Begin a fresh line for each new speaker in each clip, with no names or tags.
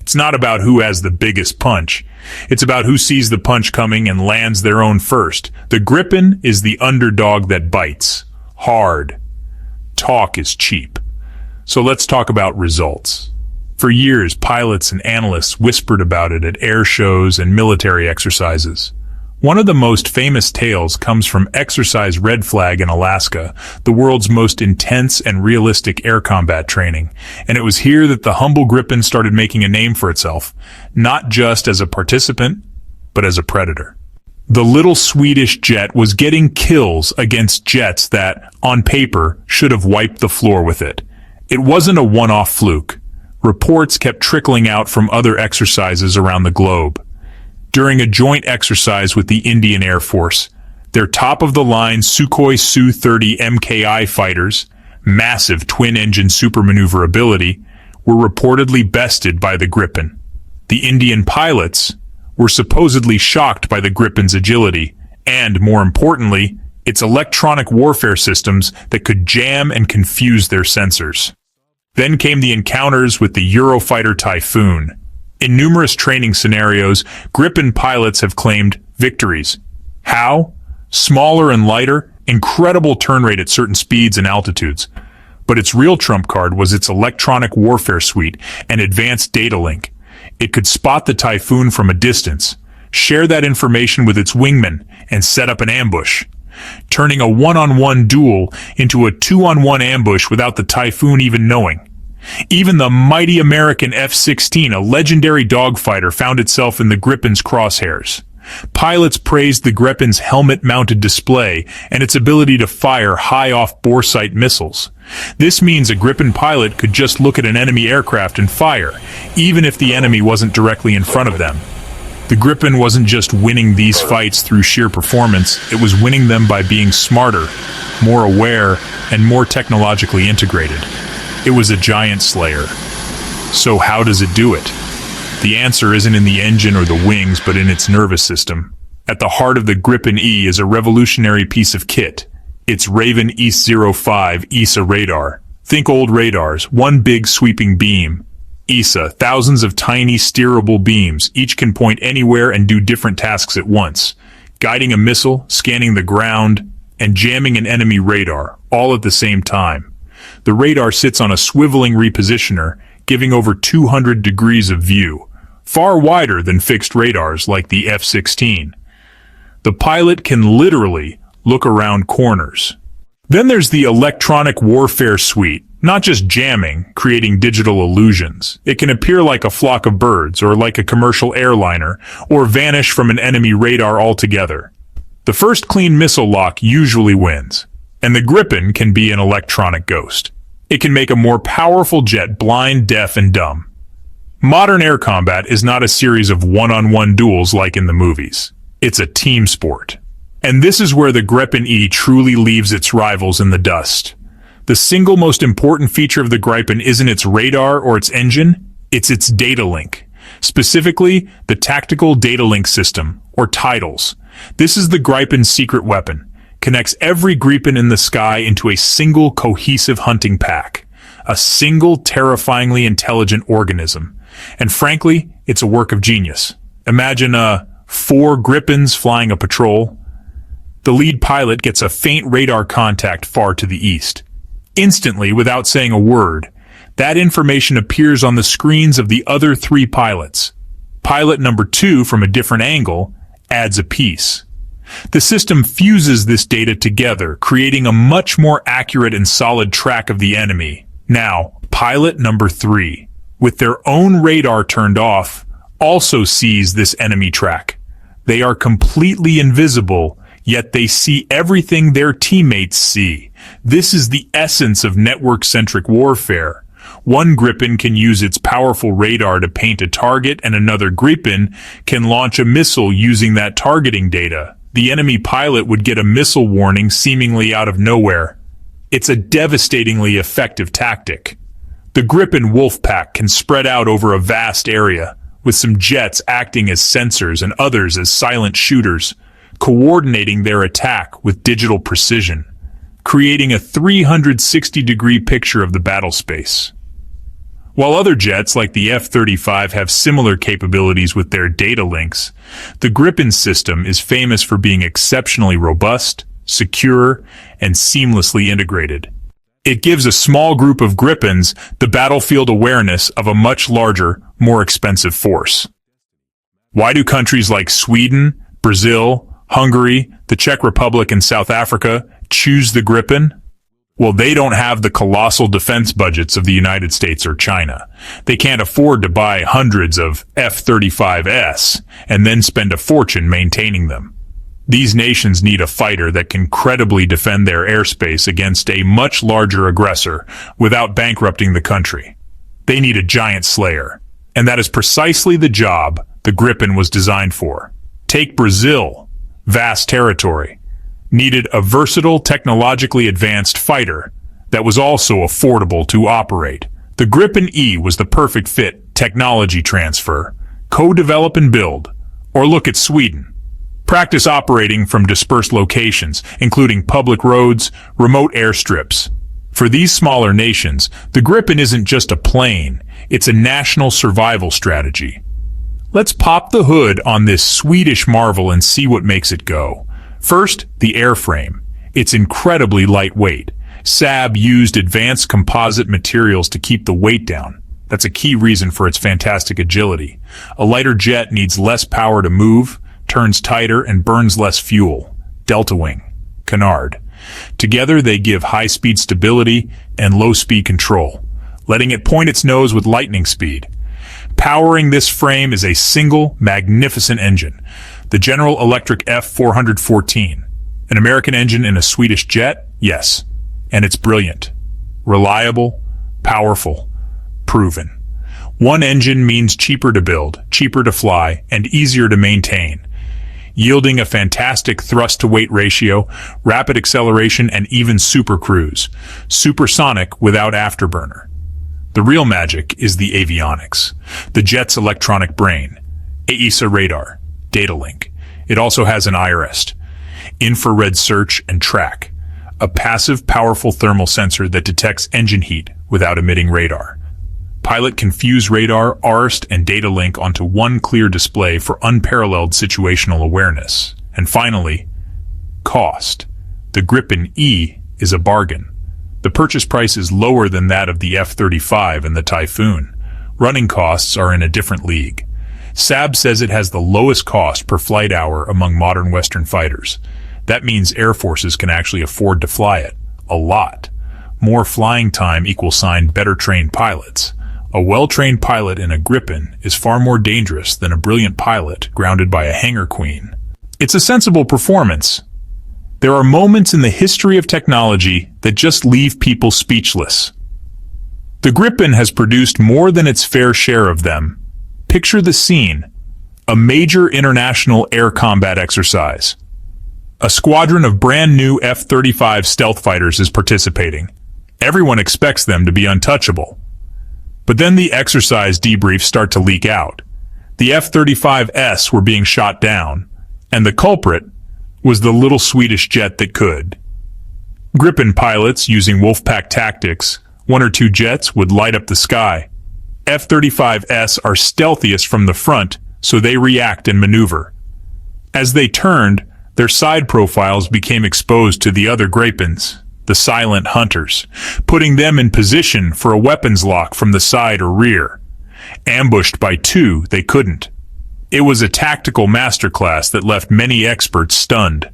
It's not about who has the biggest punch. It's about who sees the punch coming and lands their own first. The Gripen is the underdog that bites. Hard. Talk is cheap. So let's talk about results. For years, pilots and analysts whispered about it at air shows and military exercises. One of the most famous tales comes from Exercise Red Flag in Alaska, the world's most intense and realistic air combat training. And it was here that the humble Gripen started making a name for itself, not just as a participant, but as a predator. The little Swedish jet was getting kills against jets that, on paper, should have wiped the floor with it. It wasn't a one-off fluke. Reports kept trickling out from other exercises around the globe. During a joint exercise with the Indian Air Force, their top-of-the-line Sukhoi Su-30 MKI fighters, massive twin-engine supermaneuverability, were reportedly bested by the Gripen. The Indian pilots were supposedly shocked by the Gripen's agility and, more importantly, its electronic warfare systems that could jam and confuse their sensors. Then came the encounters with the Eurofighter Typhoon. In numerous training scenarios, Gripen pilots have claimed victories. How? Smaller and lighter, incredible turn rate at certain speeds and altitudes. But its real trump card was its electronic warfare suite and advanced data link. It could spot the Typhoon from a distance, share that information with its wingman, and set up an ambush, turning a one-on-one duel into a two-on-one ambush without the Typhoon even knowing. Even the mighty American F-16, a legendary dogfighter, found itself in the Gripen's crosshairs. Pilots praised the Gripen's helmet-mounted display and its ability to fire high-off boresight missiles. This means a Gripen pilot could just look at an enemy aircraft and fire, even if the enemy wasn't directly in front of them. The Gripen wasn't just winning these fights through sheer performance, it was winning them by being smarter, more aware, and more technologically integrated. It was a giant slayer. So how does it do it? The answer isn't in the engine or the wings, but in its nervous system. At the heart of the Gripen E is a revolutionary piece of kit. It's Raven ES-05 ESA radar. Think old radars, one big sweeping beam. ESA, thousands of tiny steerable beams, each can point anywhere and do different tasks at once. Guiding a missile, scanning the ground, and jamming an enemy radar, all at the same time. The radar sits on a swiveling repositioner, giving over 200 degrees of view, far wider than fixed radars like the F-16. The pilot can literally look around corners. Then there's the electronic warfare suite, not just jamming, creating digital illusions. It can appear like a flock of birds or like a commercial airliner, or vanish from an enemy radar altogether. The first clean missile lock usually wins. And the Gripen can be an electronic ghost. It can make a more powerful jet blind, deaf, and dumb. Modern air combat is not a series of one-on-one duels like in the movies. It's a team sport. And this is where the Gripen E truly leaves its rivals in the dust. The single most important feature of the Gripen isn't its radar or its engine, it's its data link. Specifically, the Tactical Data Link System, or TIDLS. This is the Gripen's secret weapon. Connects every Gripen in the sky into a single cohesive hunting pack. A single terrifyingly intelligent organism. And frankly, it's a work of genius. Imagine 4 Gripens flying a patrol. The lead pilot gets a faint radar contact far to the east. Instantly, without saying a word, that information appears on the screens of the other 3 pilots. Pilot number 2, from a different angle, adds a piece. The system fuses this data together, creating a much more accurate and solid track of the enemy. Now, pilot number 3, with their own radar turned off, also sees this enemy track. They are completely invisible, yet they see everything their teammates see. This is the essence of network-centric warfare. One Gripen can use its powerful radar to paint a target, and another Gripen can launch a missile using that targeting data. The enemy pilot would get a missile warning seemingly out of nowhere. It's a devastatingly effective tactic. The Gripen Wolfpack can spread out over a vast area, with some jets acting as sensors and others as silent shooters, coordinating their attack with digital precision, creating a 360-degree picture of the battle space. While other jets like the F-35 have similar capabilities with their data links, the Gripen system is famous for being exceptionally robust, secure, and seamlessly integrated. It gives a small group of Gripens the battlefield awareness of a much larger, more expensive force. Why do countries like Sweden, Brazil, Hungary, the Czech Republic, and South Africa choose the Gripen? Well, they don't have the colossal defense budgets of the United States or China. They can't afford to buy hundreds of F-35s and then spend a fortune maintaining them. These nations need a fighter that can credibly defend their airspace against a much larger aggressor without bankrupting the country. They need a giant slayer. And that is precisely the job the Gripen was designed for. Take Brazil, vast territory, needed a versatile, technologically advanced fighter that was also affordable to operate. The Gripen E was the perfect fit. Technology transfer, co-develop and build, or look at Sweden. Practice operating from dispersed locations, including public roads, remote airstrips. For these smaller nations, the Gripen isn't just a plane, it's a national survival strategy. Let's pop the hood on this Swedish marvel and see what makes it go. First, the airframe. It's incredibly lightweight. Saab used advanced composite materials to keep the weight down. That's a key reason for its fantastic agility. A lighter jet needs less power to move, turns tighter, and burns less fuel. Delta Wing, Canard. Together they give high-speed stability and low-speed control, letting it point its nose with lightning speed. Powering this frame is a single, magnificent engine, the General Electric F414. An American engine in a Swedish jet? Yes. And it's brilliant. Reliable, powerful, proven. One engine means cheaper to build, cheaper to fly, and easier to maintain, yielding a fantastic thrust-to-weight ratio, rapid acceleration, and even supercruise. Supersonic without afterburner. The real magic is the avionics, the jet's electronic brain, AESA radar, data link. It also has an IRIS, infrared search and track, a passive, powerful thermal sensor that detects engine heat without emitting radar. Pilot can fuse radar, IRIS, and data link onto one clear display for unparalleled situational awareness. And finally, cost. The Gripen E is a bargain. The purchase price is lower than that of the F-35 and the Typhoon. Running costs are in a different league. Saab says it has the lowest cost per flight hour among modern Western fighters. That means air forces can actually afford to fly it. A lot. More flying time equals better trained pilots. A well-trained pilot in a Gripen is far more dangerous than a brilliant pilot grounded by a hangar queen. It's a sensible performance. There are moments in the history of technology that just leave people speechless. The Gripen has produced more than its fair share of them. Picture the scene. A major international air combat exercise. A squadron of brand new F-35 stealth fighters is participating. Everyone expects them to be untouchable. But then the exercise debriefs start to leak out. The F-35s were being shot down, and the culprit was the little Swedish jet that could. Gripen pilots, using Wolfpack tactics, one or two jets would light up the sky. F-35s are stealthiest from the front, so they react and maneuver. As they turned, their side profiles became exposed to the other Gripens, the silent hunters, putting them in position for a weapons lock from the side or rear. Ambushed by two, they couldn't. It was a tactical masterclass that left many experts stunned.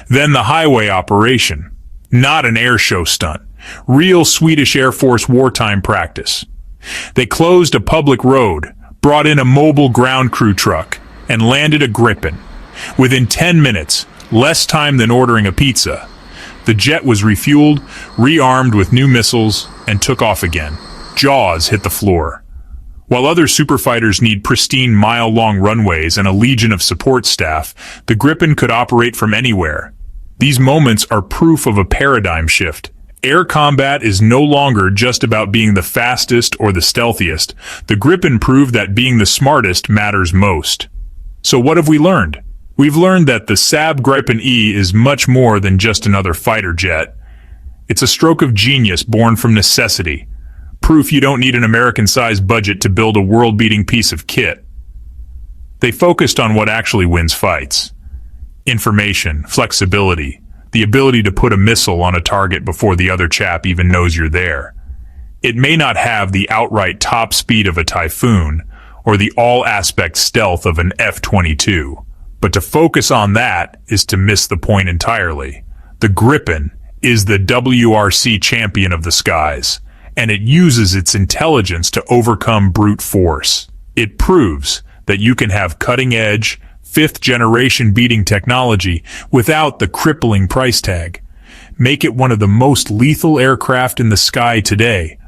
Then the highway operation. Not an air show stunt. Real Swedish Air Force wartime practice. They closed a public road, brought in a mobile ground crew truck, and landed a Gripen. Within 10 minutes, less time than ordering a pizza, the jet was refueled, rearmed with new missiles, and took off again. Jaws hit the floor. While other superfighters need pristine mile-long runways and a legion of support staff, the Gripen could operate from anywhere. These moments are proof of a paradigm shift. Air combat is no longer just about being the fastest or the stealthiest. The Gripen proved that being the smartest matters most. So what have we learned? We've learned that the Saab Gripen E is much more than just another fighter jet. It's a stroke of genius born from necessity, Proof you don't need an American-sized budget to build a world-beating piece of kit. They focused on what actually wins fights. Information, flexibility, the ability to put a missile on a target before the other chap even knows you're there. It may not have the outright top speed of a Typhoon or the all-aspect stealth of an F-22, but to focus on that is to miss the point entirely. The Gripen is the WRC champion of the skies, and it uses its intelligence to overcome brute force. It proves that you can have cutting-edge, fifth-generation beating technology without the crippling price tag. Make it one of the most lethal aircraft in the sky today,